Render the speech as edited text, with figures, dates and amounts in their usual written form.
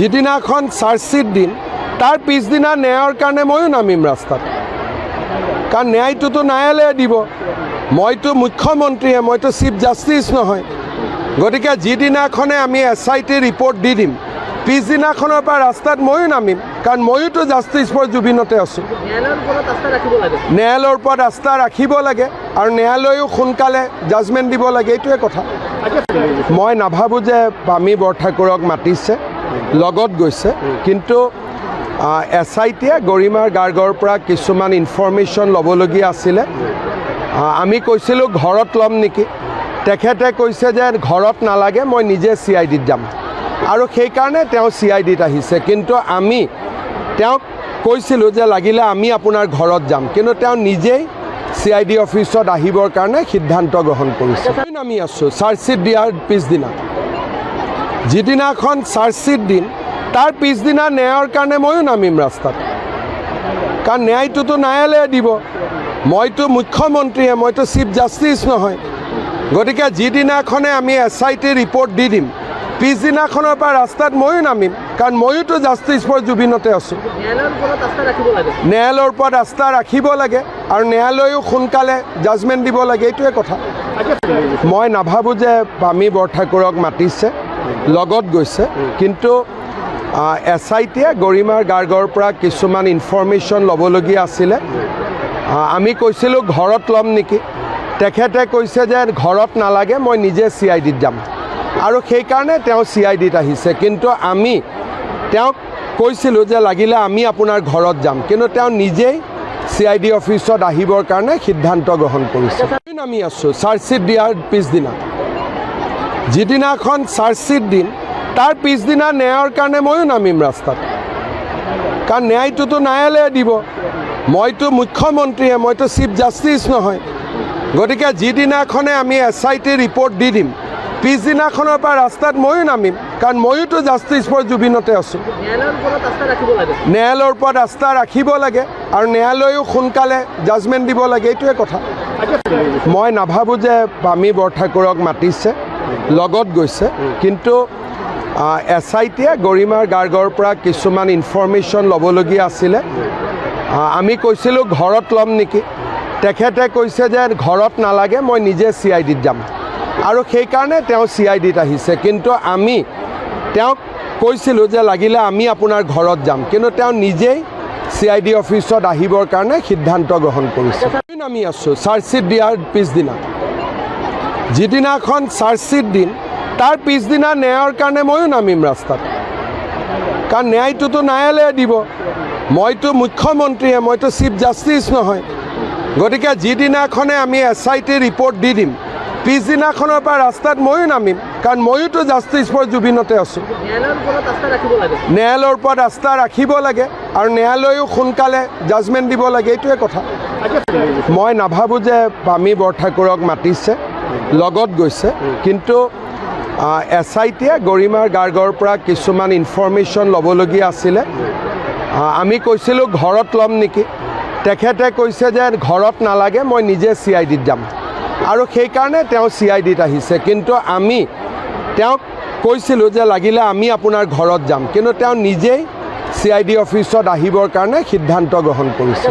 যিদিনাখন চাৰ্জশ্বিট দিম তাৰ পিছদিনা ন্যায়ৰ কাৰণে ময়ো নামিম ৰাস্তাত, কাৰণ ন্যায়টোতো ন্যায়ালয়ে দিব। মইতো মুখ্যমন্ত্ৰীয়ে, মইতো চিফ জাষ্টিছ নহয়। গতিকে যিদিনাখনে আমি SIT ৰিপৰ্ট দি দিম পিছদিনাখনৰ পৰা ৰাস্তাত ময়ো নামিম, কাৰণ ময়োতো জাষ্টিছ ফৰ জুবিনতে আছোঁ। ন্যায়ালয়ৰ ওপৰত আস্থা ৰাখিব লাগে আৰু ন্যায়ালয়েও সোনকালে জাজমেণ্ট দিব লাগে, এইটোৱে কথা। মই নাভাবোঁ যে পামী বৰঠাকুৰক মাতিছে, লগত গৈছে, কিন্তু SITয়ে গৰিমাৰ গাৰ্গৰ পৰা কিছুমান ইনফৰমেশ্যন ল'বলগীয়া আছিলে। আমি কৈছিলোঁ ঘৰত ল'ম নেকি, তেখেতে কৈছে যে ঘৰত নালাগে, মই নিজে CIDত যাম, আৰু সেইকাৰণে তেওঁ CIDত আহিছে। কিন্তু আমি তেওঁক কৈছিলোঁ যে লাগিলে আমি আপোনাৰ ঘৰত যাম, কিন্তু তেওঁ নিজেই CID অফিচত আহিবৰ কাৰণে সিদ্ধান্ত গ্ৰহণ কৰিছে। আমি আছোঁ চাৰ্জশ্বিট দিয়াৰ পিছদিনা। যিদিনাখন চাৰ্জশ্বিট দিম তাৰ পিছদিনা ন্যায়ৰ কাৰণে ময়ো নামিম ৰাস্তাত, কাৰণ ন্যায়টোতো ন্যায়ালয়ে দিব। মইতো মুখ্যমন্ত্ৰীয়ে, মইতো চিফ জাষ্টিছ নহয়। গতিকে যিদিনাখনে আমি SIT ৰিপৰ্ট দি দিম পিছদিনাখনৰ পৰা ৰাস্তাত ময়ো নামিম, কাৰণ ময়োতো জাষ্টিছ ফৰ জুবিনতে আছোঁ। ন্যায়ালয়ৰ ওপৰত আস্থা ৰাখিব লাগে আৰু ন্যায়ালয়েও সোনকালে জাজমেণ্ট দিব লাগে, এইটোৱে কথা। মই নাভাবোঁ যে পামী বৰঠাকুৰক মাতিছে, লগত গৈছে, কিন্তু SITয়ে গৰিমাৰ গাৰ্গৰ পৰা কিছুমান ইনফৰমেশ্যন ল'বলগীয়া আছিলে। আমি কৈছিলোঁ ঘৰত ল'ম নেকি, তেখেতে কৈছে যে ঘৰত নালাগে, মই নিজে CIDত যাম, আৰু সেইকাৰণে তেওঁ CIDত আহিছে। কিন্তু আমি তেওঁক কৈছিলোঁ যে লাগিলে আমি আপোনাৰ ঘৰত যাম, কিন্তু তেওঁ নিজেই CID অফিচত আহিবৰ কাৰণে সিদ্ধান্ত গ্ৰহণ কৰিছে। আমি আছোঁ চাৰ্জশ্বিট দিয়াৰ পিছদিনা। যিদিনাখন চাৰ্জশ্বিট দিম তাৰ পিছদিনা ন্যায়ৰ কাৰণে ময়ো নামিম ৰাস্তাত, কাৰণ ন্যায়টোতো ন্যায়ালয়ে দিব। মইতো মুখ্যমন্ত্ৰীয়ে, মইতো চিফ জাষ্টিছ নহয়। গতিকে যিদিনাখনে আমি SIT ৰিপৰ্ট দি দিম পিছদিনাখনৰ পৰা ৰাস্তাত ময়ো নামিম, কাৰণ ময়োতো জাষ্টিছ ফৰ জুবিনতে আছোঁ। ন্যায়ালয়ৰ ওপৰত আস্থা ৰাখিব লাগে আৰু ন্যায়ালয়েও সোনকালে জাজমেণ্ট দিব লাগে, এইটোৱে কথা। মই নাভাবোঁ যে পামী বৰঠাকুৰক মাতিছে, লগত গৈছে, কিন্তু SITয়ে গৰিমাৰ গাৰ্গৰ পৰা কিছুমান ইনফৰমেশ্যন ল'বলগীয়া আছিলে। আমি কৈছিলোঁ ঘৰত ল'ম নেকি, তেখেতে কৈছে যে ঘৰত নালাগে, মই নিজে CIDত যাম, আৰু সেইকাৰণে তেওঁ CIDত আহিছে। কিন্তু আমি তেওঁক কৈছিলোঁ যে লাগিলে আমি আপোনাৰ ঘৰত যাম, কিন্তু তেওঁ নিজেই CID অফিচত আহিবৰ কাৰণে সিদ্ধান্ত গ্ৰহণ কৰিছে। আমি আছোঁ চাৰ্জশ্বিট দিয়াৰ পিছদিনা। যিদিনাখন চাৰ্জশ্বিট দিম তাৰ পিছদিনা ন্যায়ৰ কাৰণে ময়ো নামিম ৰাস্তাত, কাৰণ ন্যায়টোতো ন্যায়ালয়ে দিব। মইতো মুখ্যমন্ত্ৰীয়ে, মইতো চিফ জাষ্টিছ নহয়। গতিকে যিদিনাখনে আমি SIT ৰিপৰ্ট দি দিম পিছদিনাখনৰ পৰা ৰাস্তাত ময়ো নামিম, কাৰণ ময়োতো জাষ্টিছ ফৰ জুবিনতে আছোঁ। ন্যায়ালয়ৰ ওপৰত আস্থা ৰাখিব লাগে আৰু ন্যায়ালয়েও সোনকালে জাজমেণ্ট দিব লাগে, এইটোৱে কথা। মই নাভাবোঁ যে পামী বৰঠাকুৰক মাতিছে, লগত গৈছে, কিন্তু SITয়ে গৰিমাৰ গাৰ্গৰ পৰা কিছুমান ইনফৰমেশ্যন ল'বলগীয়া আছিলে। আমি কৈছিলোঁ ঘৰত ল'ম নেকি, তেখেতে কৈছে যে ঘৰত নালাগে, মই নিজে CIDত যাম, আৰু সেইকাৰণে তেওঁ CIDত আহিছে। কিন্তু আমি তেওঁক কৈছিলোঁ যে লাগিলে আমি আপোনাৰ ঘৰত যাম, কিন্তু তেওঁ নিজেই CID অফিচত আহিবৰ কাৰণে সিদ্ধান্ত গ্ৰহণ কৰিছে।